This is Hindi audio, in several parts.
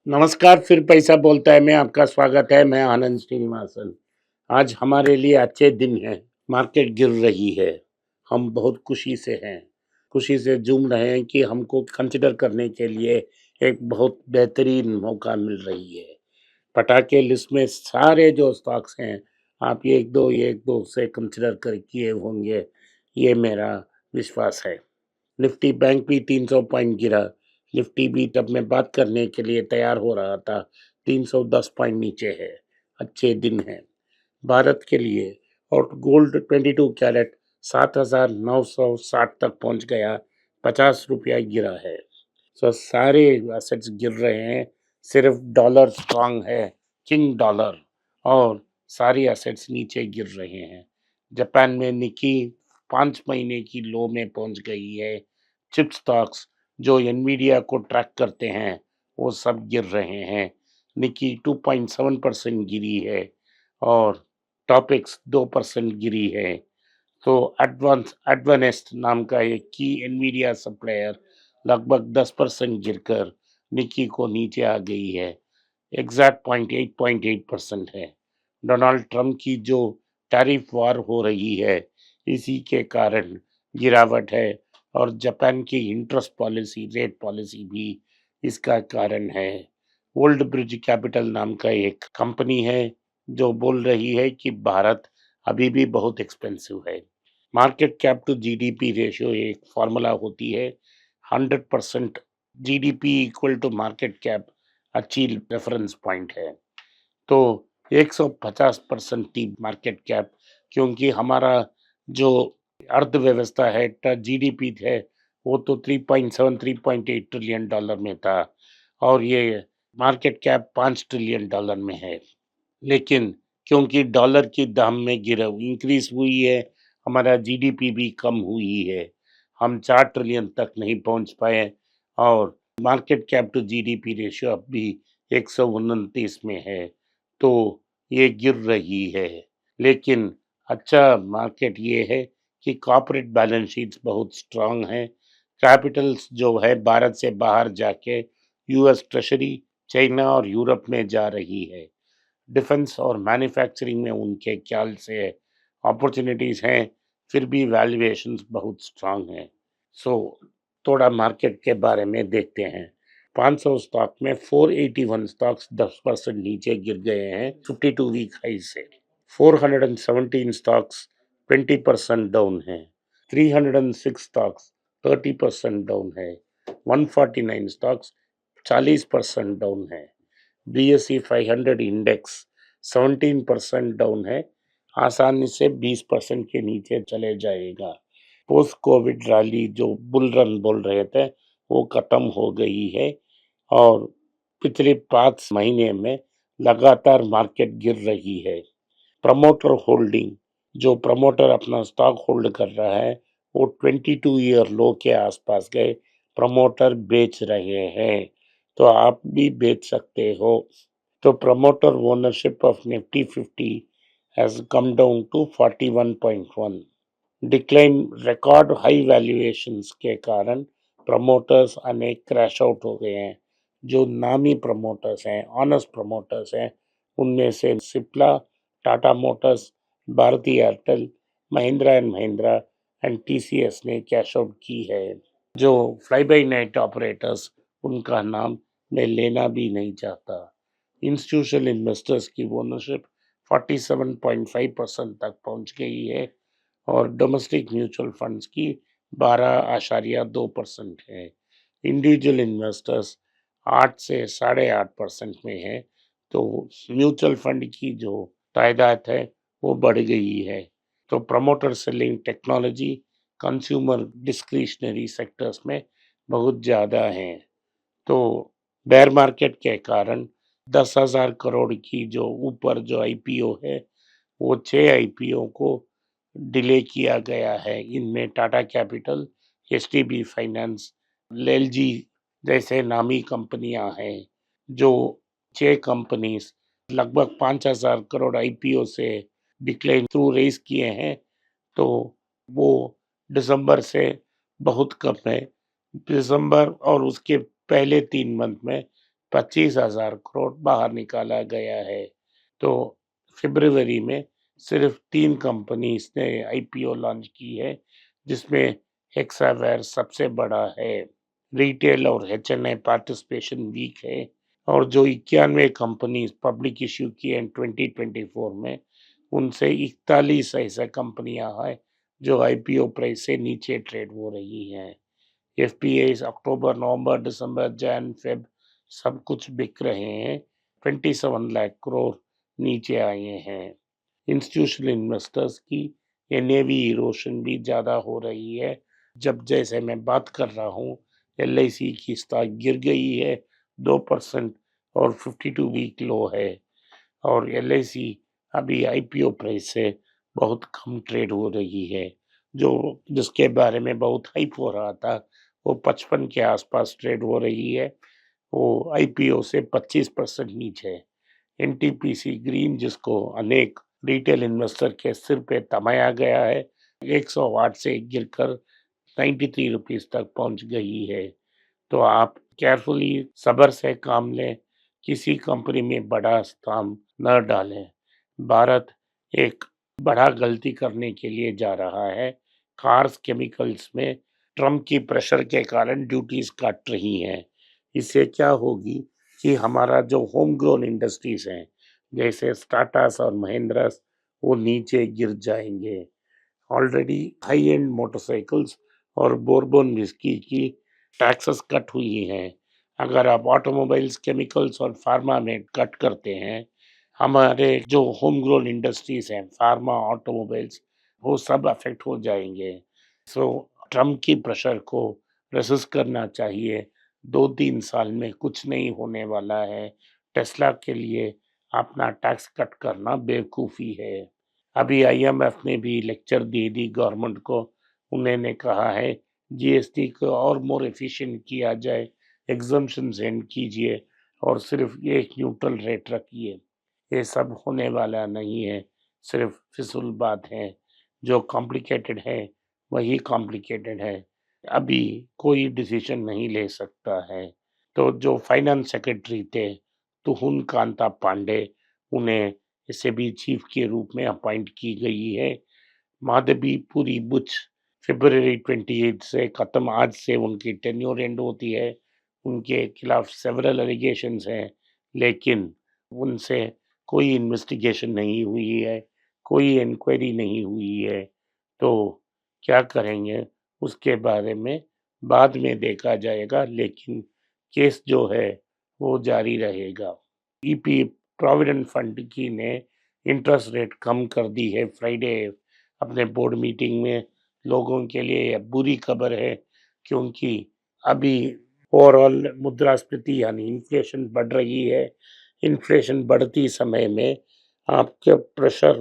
नमस्कार, फिर पैसा बोलता है में आपका स्वागत है। मैं आनंद श्रीनिवासन। आज हमारे लिए अच्छे दिन हैं। मार्केट गिर रही है। हम बहुत खुशी से हैं। खुशी से झूम रहे हैं कि हमको कंसिडर करने के लिए एक बहुत बेहतरीन मौका मिल रही है। पटाके लिस्ट में सारे जो स्टॉक्स हैं, आप एक दो से कंसिडर कर किए होंगे, ये मेरा विश्वास है। निफ्टी बैंक भी 300 पॉइंट गिरा। निफ्टी भी जब मैं बात करने के लिए तैयार हो रहा था 310 पॉइंट नीचे है। अच्छे दिन हैं भारत के लिए। और गोल्ड 22 कैरेट 7,960 तक पहुंच गया, 50 रुपया गिरा है। सो सारे एसेट्स गिर रहे हैं। सिर्फ डॉलर स्ट्रांग है, किंग डॉलर, और सारी एसेट्स नीचे गिर रहे हैं। जापान में निकी 5 महीने की लो में पहुंच गई है। चिप स्टॉक्स जो एनवीडिया को ट्रैक करते हैं वो सब गिर रहे हैं। निकी 2.7% गिरी है और टॉपिक्स 2% गिरी है। तो एडवानेस्ट नाम का एक की एनवीडिया सप्लायर लगभग 10% गिरकर निकी को नीचे आ गई है। एग्जैक्ट पॉइंट 8.8% है। डोनाल्ड ट्रंप की जो टैरिफ वॉर हो रही है, इसी के कारण गिरावट है। और जापान की इंटरेस्ट पॉलिसी, रेट पॉलिसी भी इसका कारण है। ओल्ड ब्रिज कैपिटल नाम का एक कंपनी है जो बोल रही है कि भारत अभी भी बहुत एक्सपेंसिव है। Market cap to GDP ratio एक फॉर्मूला होती है। 100% GDP equal to market cap अच्छी रेफरेंस पॉइंट है। तो 150% थी मार्केट कैप, क्योंकि हमारा जो अर्थव्यवस्था है, जीडीपी है, वो तो 3.7 3.8 ट्रिलियन डॉलर में था और ये मार्केट कैप 5 ट्रिलियन डॉलर में है। लेकिन क्योंकि डॉलर की दाम में गिराव इंक्रीज हुई है, हमारा जीडीपी भी कम हुई है। हम 4 ट्रिलियन तक नहीं पहुंच पाए और market cap to GDP ratio अब भी 129 में है। तो ये गिर रही है। लेकिन अच्छा मार्केट ये है कि कॉर्पोरेट बैलेंस शीट्स बहुत स्ट्रांग है। कैपिटल्स जो है भारत से बाहर जाके यूएस ट्रेशरी, चाइना और यूरोप में जा रही है। डिफेंस और मैन्युफैक्चरिंग में उनके ख्याल से अपॉर्चुनिटीज हैं, फिर भी वैल्यूएशंस बहुत स्ट्रांग हैं। सो थोड़ा मार्केट के बारे में देखते हैं। 500 स्टॉक में 481 स्टॉक्स 10% नीचे गिर गए हैं 52 वीक हाई से। 417 स्टॉक्स 20% डाउन है। 306 स्टॉक्स 30% डाउन है। 149 स्टॉक्स 40% डाउन है। बीएसई 500 इंडेक्स 17% डाउन है, आसानी से 20% के नीचे चले जाएगा। पोस्ट कोविड रैली जो बुल रन बोल रहे थे वो खत्म हो गई है और पिछले 5 महीने में लगातार मार्केट गिर रही है। प्रमोटर होल्डिंग, जो प्रमोटर अपना स्टॉक होल्ड कर रहा है, वो 22 ईयर लो के आसपास गए प्रमोटर बेच रहे हैं। तो आप भी बेच सकते हो। तो promoter ownership of Nifty 50 has come down to 41.1। Decline record high valuations के कारण प्रमोटर्स अनेक क्रैश आउट हो गए हैं। जो नामी प्रमोटर्स हैं, ऑनेस्ट प्रमोटर्स हैं, उनमें से Cipla, Tata motors, Bharti Airtel, Mahindra and Mahindra and TCS ने कैश आउट की है। जो फ्लाई बाई नाइट ऑपरेटर्स, उनका नाम मैं लेना भी नहीं चाहता। इंस्टीट्यूशनल इन्वेस्टर्स की ओनरशिप 47.5% तक पहुंच गई है और डोमेस्टिक म्यूचुअल फंड्स की 12.2% है। इंडिविजुअल इन्वेस्टर्स 8 से 8.5% में है। तो म्यूचुअल फंड की जो तादाद है वो बढ़ गई है। तो promoter selling technology, consumer discretionary sectors में बहुत ज़्यादा हैं। तो बेयर मार्केट के कारण 10,000 करोड़ की जो ऊपर जो आईपीओ है, वो 6 आईपीओ को डिले किया गया है। इनमें Tata capital, HDB finance, LG जैसे नामी कंपनियां हैं। जो 6 कंपनीज लगभग 5,000 करोड़ आईपीओ से डिक्लाइन थ्रू रेस किए हैं। तो वो दिसंबर से बहुत कम है। दिसंबर और उसके पहले 3 मंथ में 25,000 करोड़ बाहर निकाला गया है। तो फरवरी में सिर्फ 3 कंपनीज ने आईपीओ लॉन्च की है, जिसमें हेक्सावेयर सबसे बड़ा है। रिटेल और एचएनआई पार्टिसिपेशन वीक है, और जो 91 कंपनीज पब्लिक इश्यू की है 2024 में, उनसे 41 ऐसा कंपनियां हैं जो आईपीओ प्राइस से नीचे ट्रेड हो रही हैं। एफपीआई अक्टूबर, नवंबर, दिसंबर, जैन, फेब सब कुछ बिक रहे हैं। 27 लाख करोड़ नीचे आए हैं। इंस्टीट्यूशनल इन्वेस्टर्स की एनएवी इरोशन भी ज़्यादा हो रही है। जब जैसे मैं बात कर रहा हूँ, एलआईसी की स्टॉक गिर गई है 2% और 52 वीक लो है। और एलआईसी अभी आईपीओ प्राइस से बहुत कम ट्रेड हो रही है। जो जिसके बारे में बहुत हाइप हो रहा था, वो 55 के आसपास ट्रेड हो रही है। वो आईपीओ से 25% नीचे है। एनटीपीसी ग्रीन, जिसको अनेक रिटेल इन्वेस्टर के सिर पे तमाया गया है, 108 से गिरकर 93 रुपीस तक पहुंच गई है। तो आप केयरफुली सब्र से काम लें, किसी कंपनी में बड़ा काम न डालें। भारत एक बड़ा गलती करने के लिए जा रहा है। कार्स केमिकल्स में ट्रम्प की प्रेशर के कारण ड्यूटीज काट रही हैं। इससे क्या होगी कि हमारा जो होम ग्रोन इंडस्ट्रीज हैं, जैसे टाटास और महिंद्रास, वो नीचे गिर जाएंगे। ऑलरेडी हाई एंड मोटरसाइकिल्स और बोर्बन विस्की की टैक्सेस कट हुई हैं। अगर आप ऑटोमोबाइल्स, केमिकल्स और फार्मा में कट करते हैं, हमारे जो होम ग्रोन इंडस्ट्रीज हैं, फार्मा, ऑटोमोबाइल्स, वो सब अफेक्ट हो जाएंगे। सो ट्रम्प की प्रेशर को रेसिस्ट करना चाहिए। 2-3 साल में कुछ नहीं होने वाला है। टेस्ला के लिए अपना टैक्स कट करना बेवकूफ़ी है। अभी आईएमएफ ने भी लेक्चर दे दी गवर्नमेंट को। उन्होंने कहा है जीएसटी को और मोर एफिशिएंट किया जाए, एग्जम्पशंस एंड कीजिए और सिर्फ एक न्यूट्रल रेट रखिए। ये सब होने वाला नहीं है, सिर्फ फिजूल बात है। जो कॉम्प्लिकेटेड है वही कॉम्प्लिकेटेड है। अभी कोई डिसीजन नहीं ले सकता है। तो जो फाइनेंस सेक्रेटरी थे, तुहिन कांता पांडे, उन्हें एसएबी चीफ के रूप में अपॉइंट की गई है। माधवी पुरी बुच फरवरी 28 से खत्म, आज से उनकी टेन्योर एंड होती है। उनके खिलाफ सेवरल एलिगेशंस हैं, लेकिन उनसे कोई इन्वेस्टिगेशन नहीं हुई है, कोई इंक्वायरी नहीं हुई है। तो क्या करेंगे उसके बारे में बाद में देखा जाएगा, लेकिन केस जो है वो जारी रहेगा। ईपी प्रोविडेंट फंड की ने इंटरेस्ट रेट कम कर दी है फ्राइडे अपने बोर्ड मीटिंग में। लोगों के लिए यह बुरी खबर है, क्योंकि अभी ओवरऑल मुद्रास्फीति यानी इन्फ्लेशन बढ़ रही है। इन्फ्लेशन बढ़ती समय में आपके प्रेशर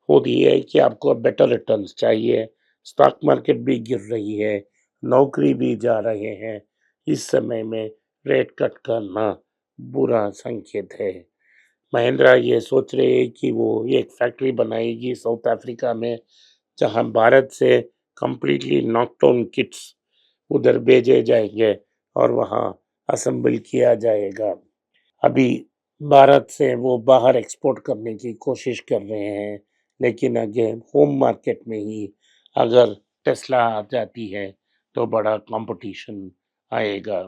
होती है कि आपको बेटर रिटर्न्स चाहिए। स्टॉक मार्केट भी गिर रही है, नौकरी भी जा रहे हैं। इस समय में रेट कट करना बुरा संकेत है। महिंद्रा ये सोच रही है कि वो एक फैक्ट्री बनाएगी साउथ अफ्रीका में, जहां भारत से कंप्लीटली नॉकडाउन किट्स उधर भेजे जाएंगे और वहां असेंबल किया जाएगा। अभी भारत से वो बाहर एक्सपोर्ट करने की कोशिश कर रहे हैं, लेकिन अगेन होम मार्केट में ही अगर टेस्ला आ जाती है तो बड़ा कंपटीशन आएगा।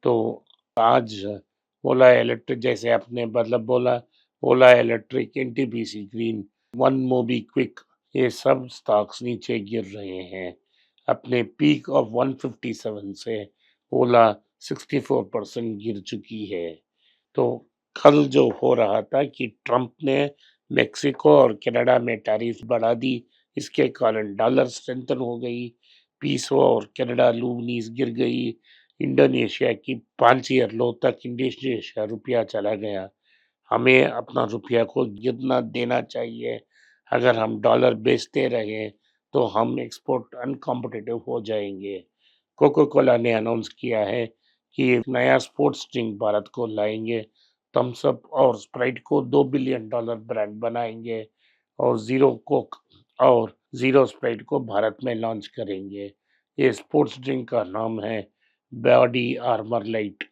तो आज ओला इलेक्ट्रिक, जैसे आपने मतलब बोला, Ola electric, NTPC green, one MobiKwik, ये सब स्टॉक्स नीचे गिर रहे हैं। अपने पीक ऑफ 157 से ओला 64% गिर चुकी है। तो कल जो हो रहा था कि ट्रम्प ने मेक्सिको और कनाडा में टैरिफ बढ़ा दी, इसके कारण डॉलर स्ट्रेंथन हो गई, पीसो और कनाडा लूनीस गिर गई। इंडोनेशिया की 5 ईयर लो तक इंडोनेशिया रुपया चला गया। हमें अपना रुपया को गिरना देना चाहिए। अगर हम डॉलर बेचते रहे तो हम एक्सपोर्ट अनकॉम्पिटिटिव हो जाएंगे। कोको कोला ने अनाउंस किया है कि एक नया स्पोर्ट्स ड्रिंक भारत को लाएंगे। थम्स अप और स्प्राइट को $2 बिलियन ब्रांड बनाएंगे, और जीरो कोक और जीरो स्प्राइट को भारत में लॉन्च करेंगे। ये स्पोर्ट्स ड्रिंक का नाम है बॉडी आर्मर लाइट।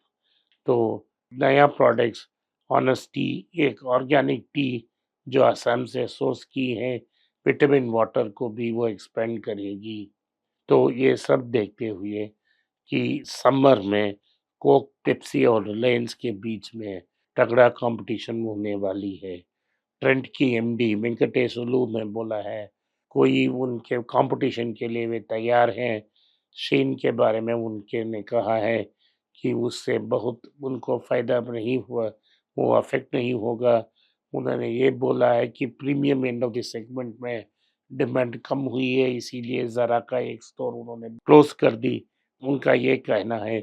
तो नया प्रोडक्ट्स ऑनेस्ट टी, एक ऑर्गेनिक टी जो असम से सोर्स की है, विटामिन वाटर को भी वो एक्सपेंड करेगी। तो ये सब देखते हुए कि समर में कोक, पेप्सी और रिलायंस के बीच में तगड़ा कंपटीशन होने वाली है। ट्रेंट की एमडी वेंकटेश्वरलू ने बोला है कोई उनके कंपटीशन के लिए वे तैयार हैं। शीन के बारे में उनके ने कहा है कि उससे बहुत उनको फायदा नहीं हुआ, वो अफेक्ट नहीं होगा। उन्होंने ये बोला है कि premium end of the segment में डिमांड कम हुई है, इसीलिए ज़ारा का एक स्टोर उन्होंने क्लोज कर दी। उनका ये कहना है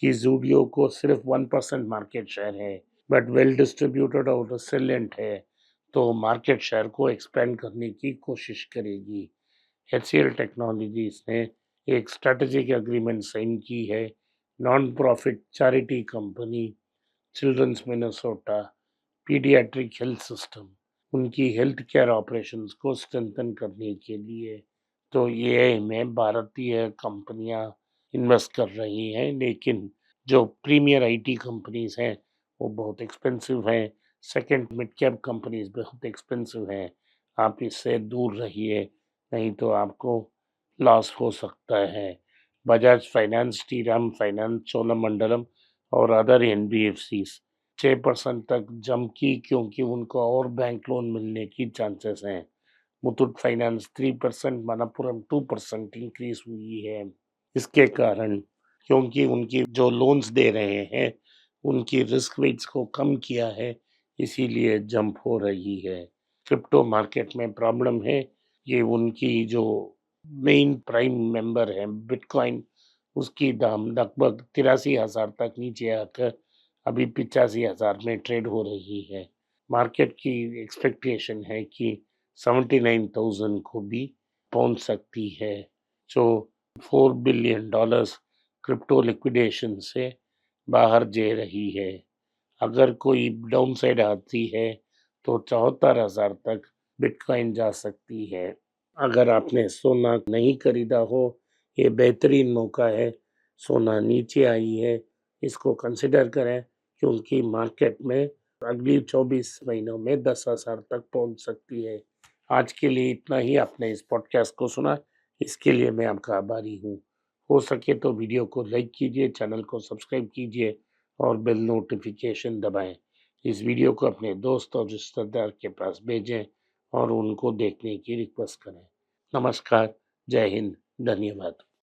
कि ज़ूडियो को सिर्फ 1% मार्केट शेयर है, बट वेल डिस्ट्रीब्यूटेड और रिसिलेंट है, तो मार्केट शेयर को एक्सपेंड करने की कोशिश करेगी। एचसीएल टेक्नोलॉजीज ने एक स्ट्रेटेजिक एग्रीमेंट साइन की है non profit charity company children's Minnesota pediatric health system उनकी हेल्थ केयर ऑपरेशंस को स्ट्रेंथन करने के लिए। तो ये में भारतीय कंपनियां इन्वेस्ट कर रही हैं, लेकिन जो प्रीमियर आईटी कंपनीज हैं वो बहुत एक्सपेंसिव हैं। सेकंड मिड कैप कंपनीज बहुत एक्सपेंसिव हैं। आप इससे दूर रहिए, नहीं तो आपको लॉस हो सकता है। बजाज फाइनेंस, श्रीराम फाइनेंस, चोलामंडलम और अदर एनबीएफसीज 6% तक जंप की क्योंकि उनको और बैंक लोन मिलने की चांसेस हैं। मुथूट फाइनेंस 3%, मनप्पुरम 2% इंक्रीज हुई है। इसके कारण क्योंकि उनकी जो लोन्स दे रहे हैं उनकी रिस्क वेट्स को कम किया है, इसीलिए जंप हो रही है। क्रिप्टो मार्केट में प्रॉब्लम है, ये उनकी जो मेन प्राइम मेंबर है बिटकॉइन, उसकी दाम लगभग 83,000 तक नीचे आकर अभी 85,000 में ट्रेड हो रही है। मार्केट की एक्सपेक्टेशन है कि 79,000 को भी पहुंच सकती है। जो $4 बिलियन क्रिप्टो लिक्विडेशन से बाहर जा रही है। अगर कोई डाउन साइड आती है तो 74,000 तक बिटकॉइन जा सकती है। अगर आपने सोना नहीं खरीदा हो, ये बेहतरीन मौका है। सोना नीचे आई है, इसको कंसिडर करें क्योंकि मार्केट में अगली 24 महीनों में 10,000 तक पहुंच सकती है। आज के लिए इतना ही। आपने इस पॉडकास्ट को सुना, इसके लिए मैं आपका आभारी हूँ। हो सके तो वीडियो को लाइक कीजिए, चैनल को सब्सक्राइब कीजिए और बेल नोटिफिकेशन दबाएं। इस वीडियो को अपने दोस्त और रिश्तेदार के पास भेजें और उनको देखने की रिक्वेस्ट करें। नमस्कार, जय हिंद, धन्यवाद।